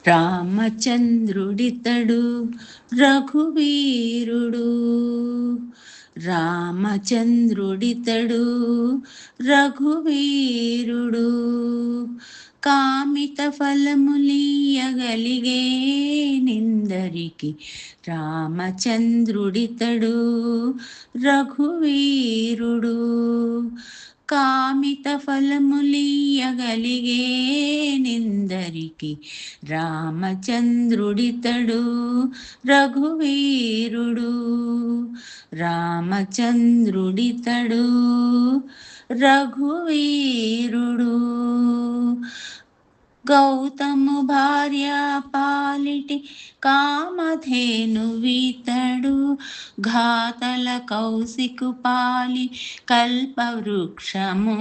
రామచంద్రుడితడు రఘువీరుడు. రామచంద్రుడితడు రఘువీరుడు. కామిత ఫలములియగలిగే నిందరికి రామచంద్రుడితడు రఘువీరుడు. కామిత ఫలములియగలిగే నిందరికి రామచంద్రుడితడు రఘువీరుడు. రామచంద్రుడితడు రఘువీరుడు. గౌతము భార్య పాలిటి కామధేనువితడు. ఘాతల కౌశికు పాలి కల్పవృక్షము.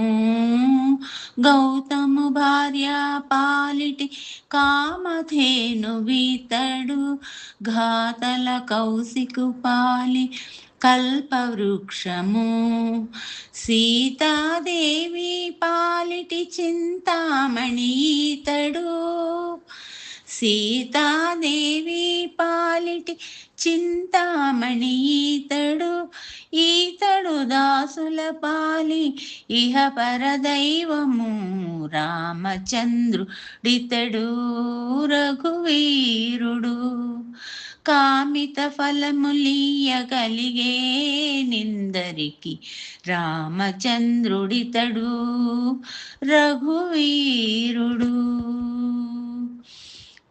గౌతము భార్య పాలిటి కామధేనువితడు. ఘాతల కౌశికు పాలి కల్పవృక్షము. సీతాదేవి పాలిటి చింతామణి ఈతడు. సీతాదేవి పాలిటి చింతామణి ఈతడు. ఈతడు దాసుల పాలి ఇహ పరదైవము. రామచంద్రుడితడు రఘువీరుడు. కామిత ఫలములియగలిగే నిందరికి రామచంద్రుడితడు రఘువీరుడు.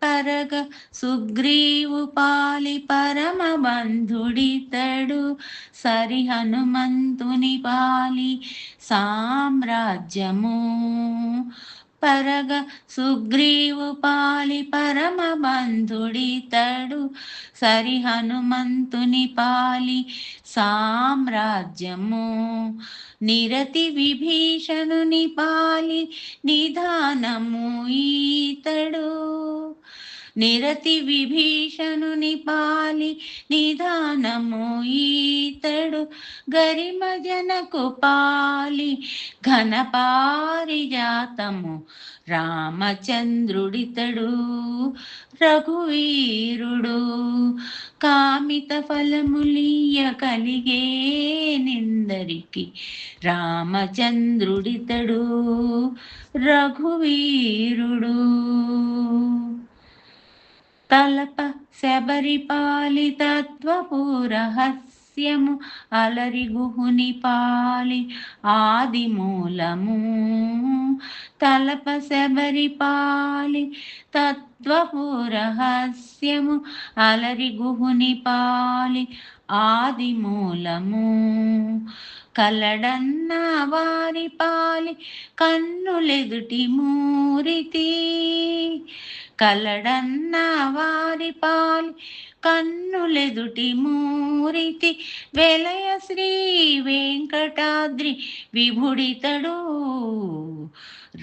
పరగ సుగ్రీవు పాలి పరమ బంధుడితడు. సరి హనుమంతుని పాలి సామ్రాజ్యము. పరగ సుగ్రీవు పాలి పరమ బంధుడితడు. సరి హనుమంతుని పాలి సామ్రాజ్యము. నిరతి విభీషణుని పాలి నిధానము ఈతడు. నిరతి విభీషణుని పాలి నిధానము ఈతడు. గరిమ జనకు పాలి ఘనపారిజాతము. రామచంద్రుడితడు రఘువీరుడు. కామిత ఫలములియగలిగే నిందరికి రామచంద్రుడితడు రఘువీరుడు. తలప శబరి పాలి తత్వపు రహస్యము. అలరి గుహుని పాలి ఆది మూలము. తలప శబరి పాలి తత్వపు రహస్యము. అలరి గుహుని పాలి ఆది మూలము. కలడన్న వారి పాలి కన్నులెదుటి మూరితి. కలడన్న వారి పాలి కన్నులెదుటి మూరితి. వెలయ శ్రీ వెంకటాద్రి విభుడితడు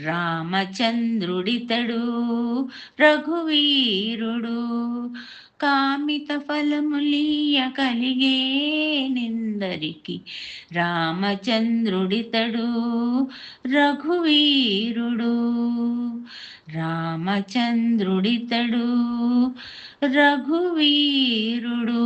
రామచంద్రుడితడు రఘువీరుడు. కామిత ఫలములియగలిగే నిందరికి రామచంద్రుడితడు రఘువీరుడు. రామచంద్రుడితడు రఘువీరుడు.